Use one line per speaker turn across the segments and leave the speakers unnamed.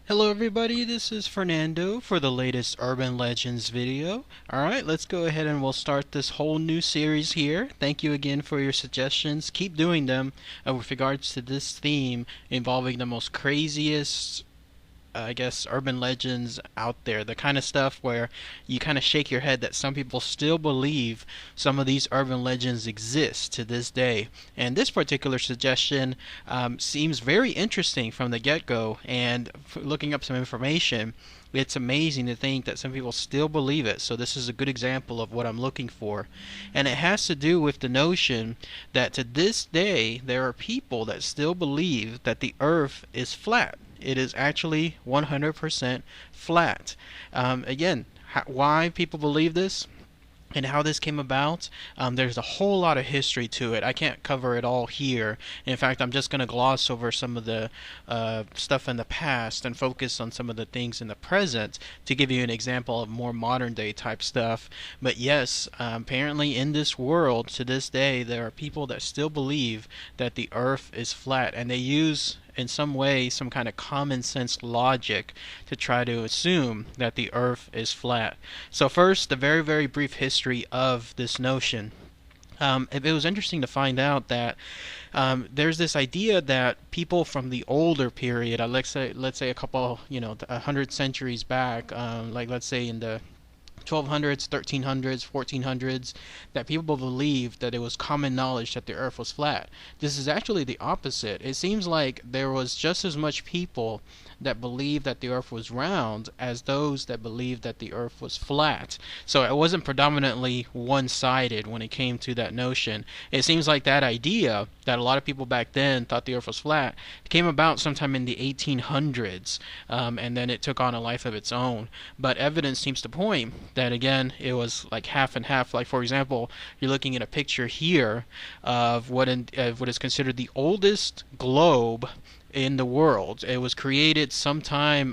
Hello everybody, this is Fernando for the latest Urban Legends video. Alright, let's go ahead and we'll start this whole new series here. Thank you again for your suggestions. Keep doing them with regards to this theme involving the most craziest I guess urban legends out there, the kind of stuff where you kind of shake your head that some people still believe some of these urban legends exist to this day. And this particular suggestion seems very interesting from the get-go, and looking up some information, it's amazing to think that some people still believe it. So this is a good example of what I'm looking for. And it has to do with the notion that to this day there are people that still believe that the earth is flat. It is actually 100% flat. Again, why people believe this and how this came about, there's a whole lot of history to it. I can't cover it all here. In fact, I'm just going to gloss over some of the stuff in the past and focus on some of the things in the present to give you an example of more modern day type stuff. But yes, apparently in this world to this day there are people that still believe that the earth is flat, and they use in some way some kind of common sense logic to try to assume that the earth is flat. So first, the very, very brief history of this notion. It was interesting to find out that there's this idea that people from the older period, let's say a couple, 100 centuries back, like let's say in the 1200s, 1300s, 1400s, that people believed that it was common knowledge that the earth was flat. This is actually the opposite. It seems like there was just as much people that believed that the earth was round as those that believed that the earth was flat. So it wasn't predominantly one-sided when it came to that notion. It seems like that idea that a lot of people back then thought the earth was flat came about sometime in the 1800s, and then it took on a life of its own. But evidence seems to point that, again, it was like half and half. Like, for example, you're looking at a picture here of what is considered the oldest globe in the world. It was created sometime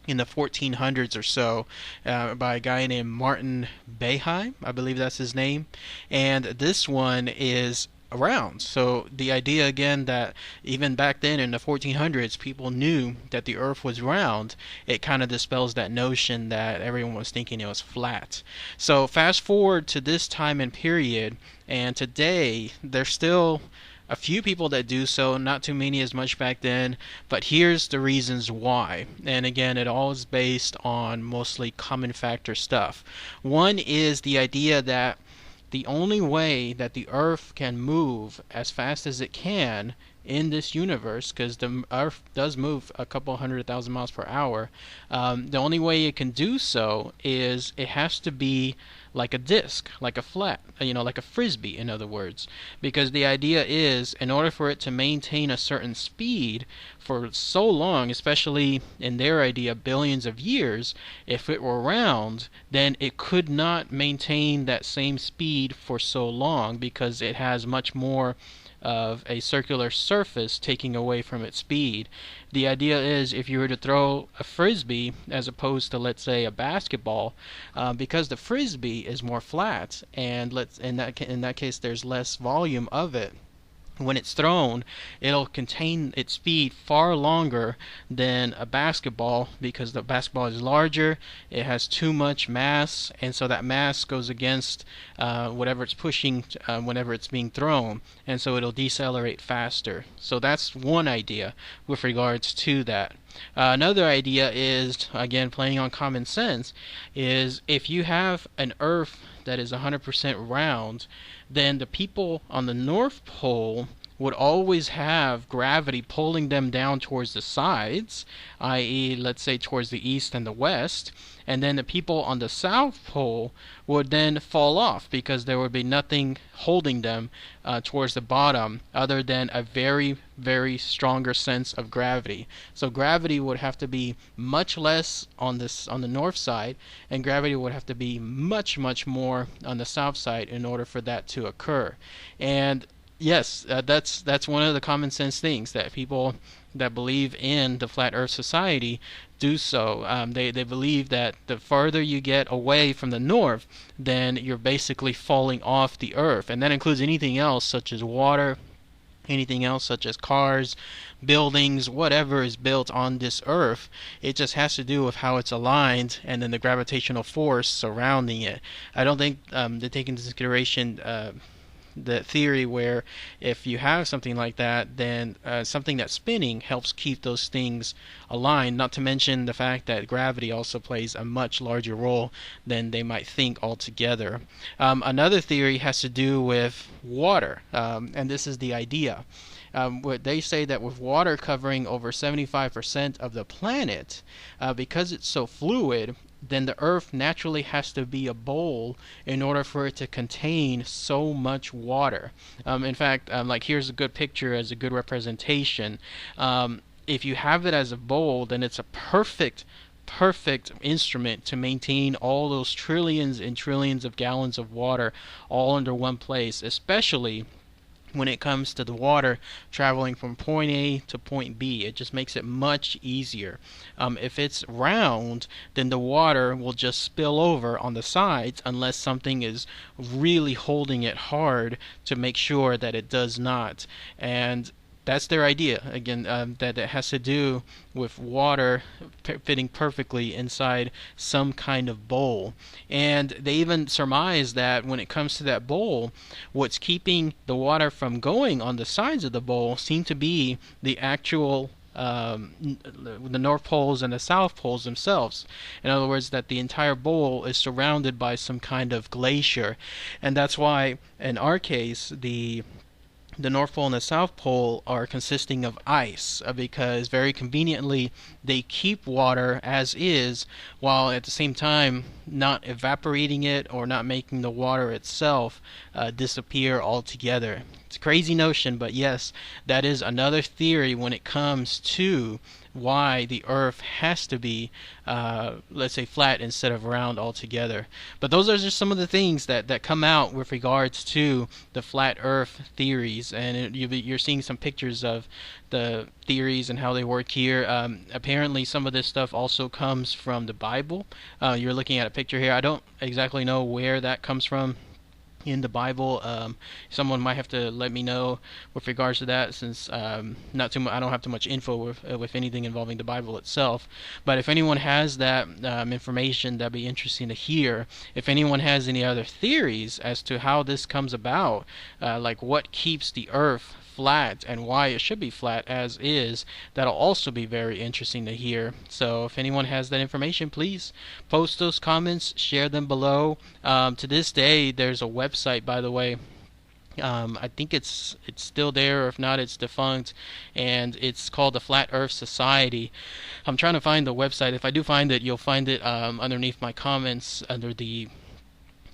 in the 1400s or so by a guy named Martin Behaim, I believe that's his name. And this one is around. So the idea again that even back then in the 1400s people knew that the earth was round, it kind of dispels that notion that everyone was thinking it was flat. So fast forward to this time and period, and today there's still a few people that do so, not too many as much back then, but here's the reasons why. And again, it all is based on mostly common factor stuff. One is the idea that the only way that the earth can move as fast as it can in this universe, because the earth does move a couple 100,000 miles per hour, the only way it can do so is it has to be like a disc, like a flat, like a frisbee, in other words. Because the idea is, in order for it to maintain a certain speed for so long, especially in their idea billions of years, if it were round, then it could not maintain that same speed for so long because it has much more of a circular surface taking away from its speed. The idea is, if you were to throw a frisbee as opposed to, let's say, a basketball, because the frisbee is more flat, and in that case there's less volume of it, when it's thrown, it'll contain its speed far longer than a basketball, because the basketball is larger, it has too much mass, and so that mass goes against whatever it's pushing whenever it's being thrown, and so it'll decelerate faster. So that's one idea with regards to that. Another idea is, again, playing on common sense, is if you have an earth that is 100% round, then the people on the North Pole would always have gravity pulling them down towards the sides, i.e., let's say towards the east and the west, and then the people on the South Pole would then fall off because there would be nothing holding them towards the bottom other than a very, very stronger sense of gravity. So gravity would have to be much less on the north side, and gravity would have to be much, much more on the south side in order for that to occur. And yes, that's one of the common sense things that people that believe in the flat earth society do so. They believe that the farther you get away from the north, then you're basically falling off the earth, and that includes anything else such as water, anything else such as cars, buildings, whatever is built on this earth. It just has to do with how it's aligned and then the gravitational force surrounding it. I don't think they take into consideration the theory where if you have something like that, then something that's spinning helps keep those things aligned, not to mention the fact that gravity also plays a much larger role than they might think altogether. Another theory has to do with water, and this is the idea. What they say that with water covering over 75% of the planet, because it's so fluid, then the earth naturally has to be a bowl in order for it to contain so much water. In fact, like here's a good picture as a good representation. If you have it as a bowl, then it's a perfect instrument to maintain all those trillions and trillions of gallons of water all under one place, especially when it comes to the water traveling from point A to point B. It just makes it much easier. If it's round, then the water will just spill over on the sides unless something is really holding it hard to make sure that it does not. And that's their idea. Again, that it has to do with water fitting perfectly inside some kind of bowl. And they even surmise that when it comes to that bowl, what's keeping the water from going on the sides of the bowl seem to be the actual the North Poles and the South Poles themselves. In other words, that the entire bowl is surrounded by some kind of glacier. And that's why, in our case, the North Pole and the South Pole are consisting of ice, because very conveniently they keep water as is while at the same time not evaporating it or not making the water itself disappear altogether. It's a crazy notion, but yes, that is another theory when it comes to why the earth has to be let's say flat instead of round altogether. But those are just some of the things that come out with regards to the flat earth theories, and you're seeing some pictures of the theories and how they work here. Apparently some of this stuff also comes from the Bible. You're looking at a picture here. I don't exactly know where that comes from in the Bible. Someone might have to let me know with regards to that, since not too much, I don't have too much info with anything involving the Bible itself. But if anyone has that information, that'd be interesting to hear. If anyone has any other theories as to how this comes about, like what keeps the earth flat and why it should be flat as is, that'll also be very interesting to hear. So if anyone has that information, please post those comments, share them below. To this day, there's a website, by the way. I think it's still there, or if not, it's defunct, and it's called the Flat Earth Society. I'm trying to find the website. If I do find it, you'll find it underneath my comments under the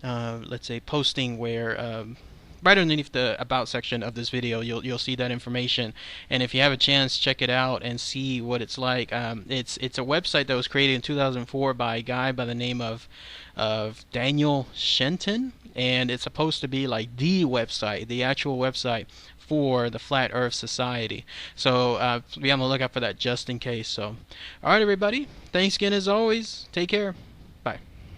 let's say posting, where right underneath the about section of this video, you'll see that information. And if you have a chance, check it out and see what it's like. It's a website that was created in 2004 by a guy by the name of Daniel Shenton, and it's supposed to be like the website, the actual website for the Flat Earth Society. So be on the lookout for that just in case. So, alright everybody, thanks again as always. Take care.